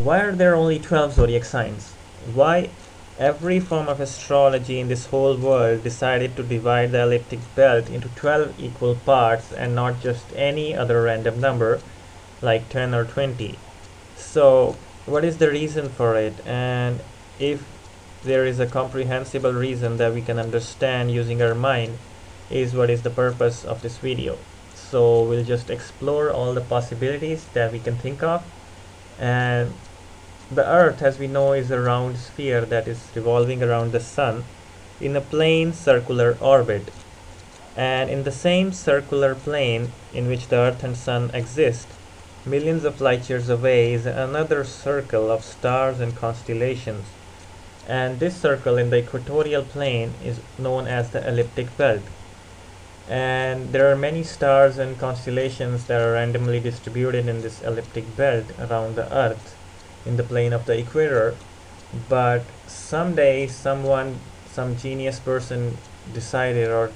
Why are there only 12 zodiac signs? Why every form of astrology in this whole world decided to divide the elliptic belt into 12 equal parts and not just any other random number like 10 or 20? So, what is the reason for it? And if there is a comprehensible reason that we can understand using our mind, is what is the purpose of this video. So, we'll just explore all the possibilities that we can think of. And the Earth, as we know, is a round sphere that is revolving around the Sun in a plane circular orbit. And in the same circular plane in which the Earth and Sun exist, millions of light years away is another circle of stars and constellations. And this circle in the equatorial plane is known as the elliptic belt. And there are many stars and constellations that are randomly distributed in this elliptic belt around the Earth in the plane of the equator. But someday some genius person decided or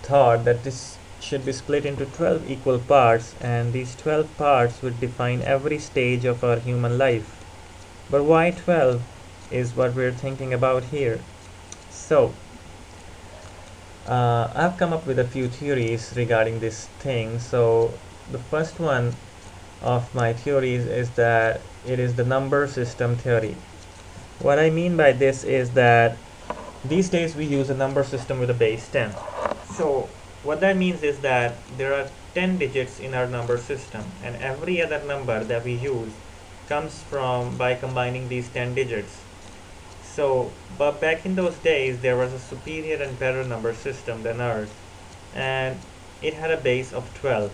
thought that this should be split into 12 equal parts, and these 12 parts would define every stage of our human life. But why 12 is what we're thinking about here. So, I've come up with a few theories regarding this thing. So, the first one of my theories is that it is the number system theory. What I mean by this is that these days we use a number system with a base 10. So what that means is that there are 10 digits in our number system, and every other number that we use comes from by combining these 10 digits. So, but back in those days there was a superior and better number system than ours, and it had a base of 12.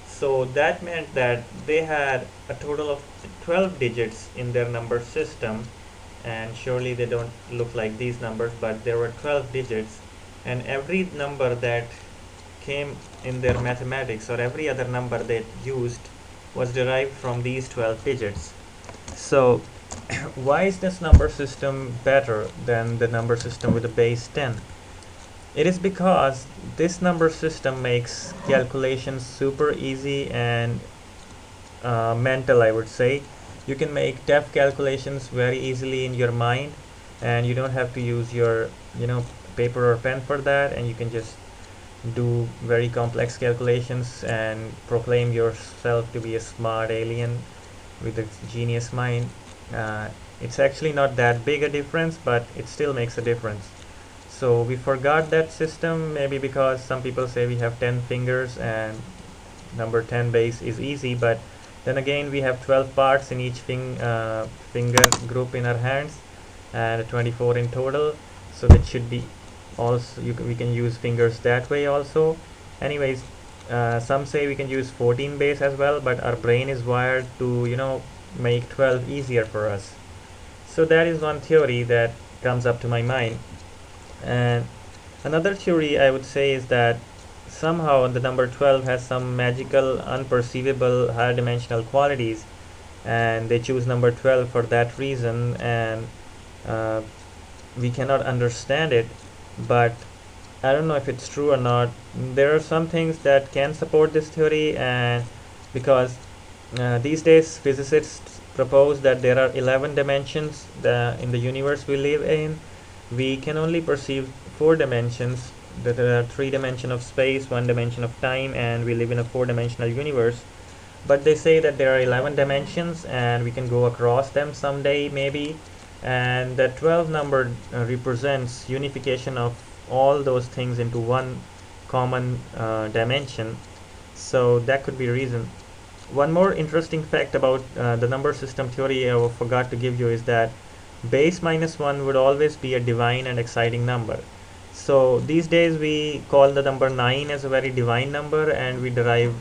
So that meant that they had a total of 12 digits in their number system, and surely they don't look like these numbers, but there were 12 digits, and every number that came in their mathematics or every other number they used was derived from these 12 digits. So why is this number system better than the number system with a base 10? It is because this number system makes calculations super easy and mental, I would say. You can make depth calculations very easily in your mind, and you don't have to use your paper or pen for that, and you can just do very complex calculations and proclaim yourself to be a smart alien with a genius mind. It's actually not that big a difference, but it still makes a difference. So we forgot that system, maybe because some people say we have 10 fingers and number 10 base is easy, but then again we have 12 parts in each finger group in our hands, and 24 in total, so that should be also we can use fingers that way also. Anyways, some say we can use 14 base as well, but our brain is wired to make 12 easier for us. So that is one theory that comes up to my mind. And another theory I would say is that somehow the number 12 has some magical, unperceivable, higher dimensional qualities, and they choose number 12 for that reason, and uh, we cannot understand it. But I don't know if it's true or not. There are some things that can support this theory, and because these days physicists propose that there are 11 dimensions in the universe we live in. We can only perceive 4 dimensions. That there are 3 dimensions of space, 1 dimension of time, and we live in a 4 dimensional universe. But they say that there are 11 dimensions, and we can go across them someday maybe. And the 12 number represents unification of all those things into one common dimension. So that could be a reason. One more interesting fact about the number system theory I forgot to give you is that base minus 1 would always be a divine and exciting number. So these days we call the number 9 as a very divine number, and we derive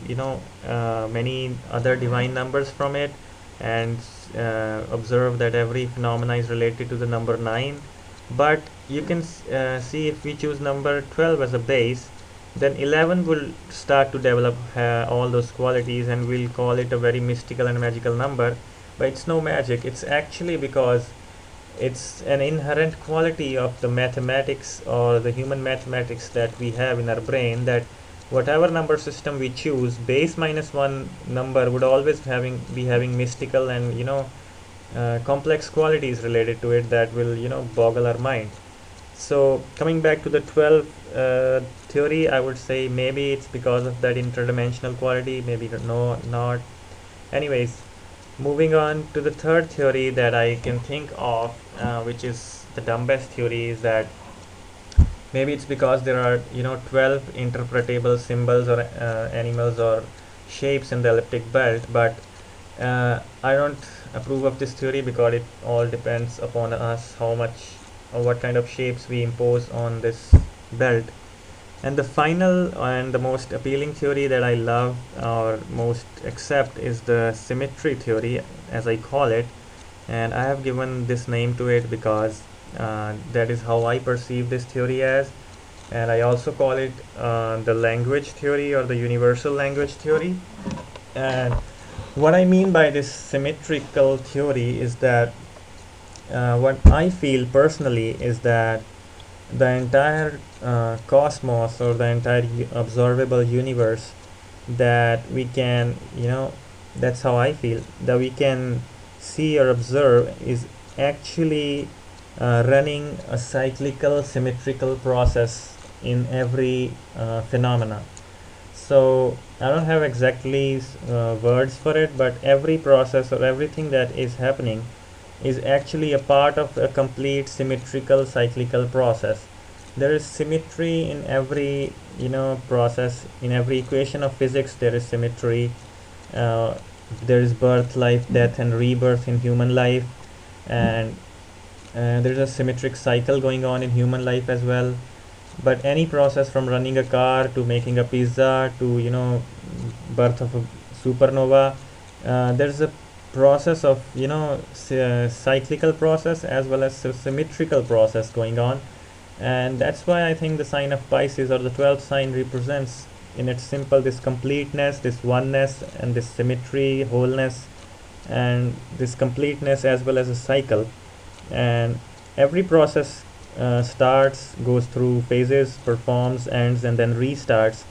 many other divine numbers from it, and observe that every phenomena is related to the number 9. But you can see, if we choose number 12 as a base, then 11 will start to develop all those qualities, and we'll call it a very mystical and magical number. But it's no magic. It's actually because it's an inherent quality of the mathematics or the human mathematics that we have in our brain, that whatever number system we choose, base minus 1 number would always be having mystical and complex qualities related to it that will boggle our mind. So coming back to the 12 theory, I would say maybe it's because of that interdimensional quality, maybe no, not. Anyways, moving on to the third theory that I can think of, which is the dumbest theory, is that maybe it's because there are 12 interpretable symbols or animals or shapes in the elliptic belt, but I don't approve of this theory because it all depends upon us how much or what kind of shapes we impose on this belt. And the final and the most appealing theory that I love or most accept is the symmetry theory, as I call it. And I have given this name to it because that is how I perceive this theory as. And I also call it the language theory or the universal language theory. And what I mean by this symmetrical theory is that what I feel personally is that the entire cosmos or the entire observable universe that we can, that's how I feel, that we can see or observe is actually running a cyclical symmetrical process in every phenomena. So I don't have exactly words for it, but every process or everything that is happening is actually a part of a complete symmetrical cyclical process. There is symmetry in every process. In every equation of physics there is symmetry. uh, there is birth, life, death, and rebirth in human life, and there's a symmetric cycle going on in human life as well. But any process from running a car to making a pizza to birth of a supernova, there's a process of cyclical process as well as symmetrical process going on. And that's why I think the sign of Pisces or the 12th sign represents in its simple this completeness, this oneness, and this symmetry, wholeness, and this completeness as well as a cycle. And every process starts, goes through phases, performs, ends, and then restarts,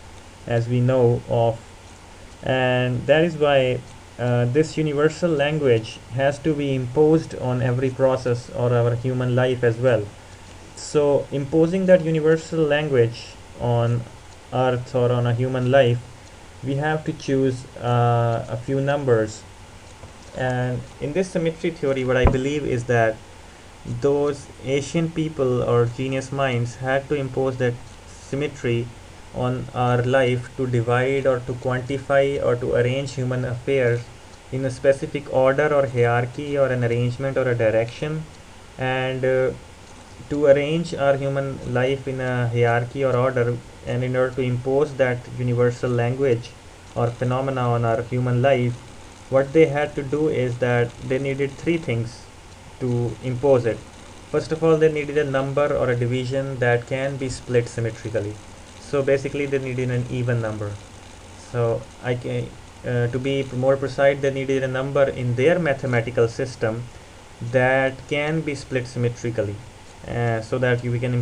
as we know of. And that is why this universal language has to be imposed on every process or our human life as well. So imposing that universal language on earth or on a human life, we have to choose a few numbers. And in this symmetry theory, what I believe is that those ancient people or genius minds had to impose that symmetry on our life to divide or to quantify or to arrange human affairs in a specific order or hierarchy or an arrangement or a direction. And to arrange our human life in a hierarchy or order, and in order to impose that universal language or phenomena on our human life, what they had to do is that they needed three things to impose it. First of all, they needed a number or a division that can be split symmetrically. So basically, they needed an even number. So to be more precise, they needed a number in their mathematical system that can be split symmetrically, so that we can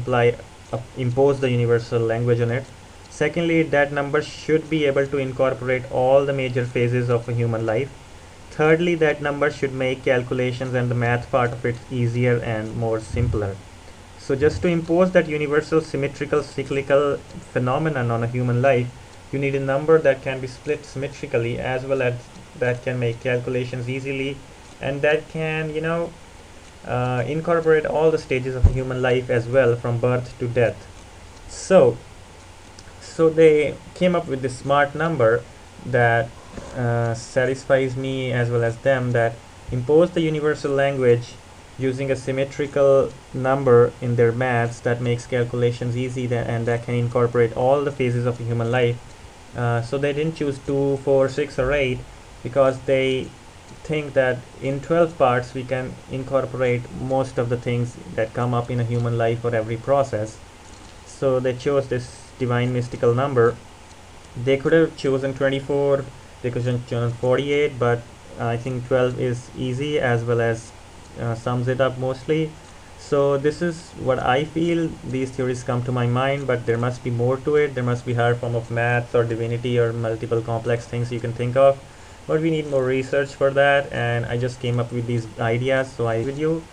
impose the universal language on it. Secondly, that number should be able to incorporate all the major phases of a human life. Thirdly, that number should make calculations and the math part of it easier and more simpler. So just to impose that universal symmetrical cyclical phenomenon on a human life, you need a number that can be split symmetrically as well as that can make calculations easily, and that can incorporate all the stages of human life as well, from birth to death. So they came up with this smart number that satisfies me as well as them, that impose the universal language using a symmetrical number in their maths that makes calculations easy, and that can incorporate all the phases of a human life. So they didn't choose 2, 4, 6, or 8 because they think that in 12 parts we can incorporate most of the things that come up in a human life for every process. So they chose this divine mystical number. They could have chosen 24, they could have chosen 48, but I think 12 is easy as well as sums it up mostly. So this is what I feel. These theories come to my mind, but there must be more to it. There must be higher form of math or divinity or multiple complex things you can think of. But we need more research for that, and I just came up with these ideas, so I with you.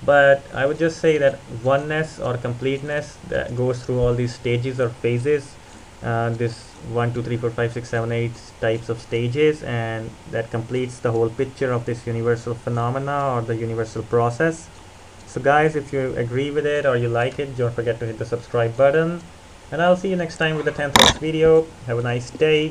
But I would just say that oneness or completeness that goes through all these stages or phases, this 1 2 3 4 5 6 7 8 types of stages, and that completes the whole picture of this universal phenomena or the universal process. So guys, if you agree with it or you like it, don't forget to hit the subscribe button, and I'll see you next time with the 10th video. Have a nice day.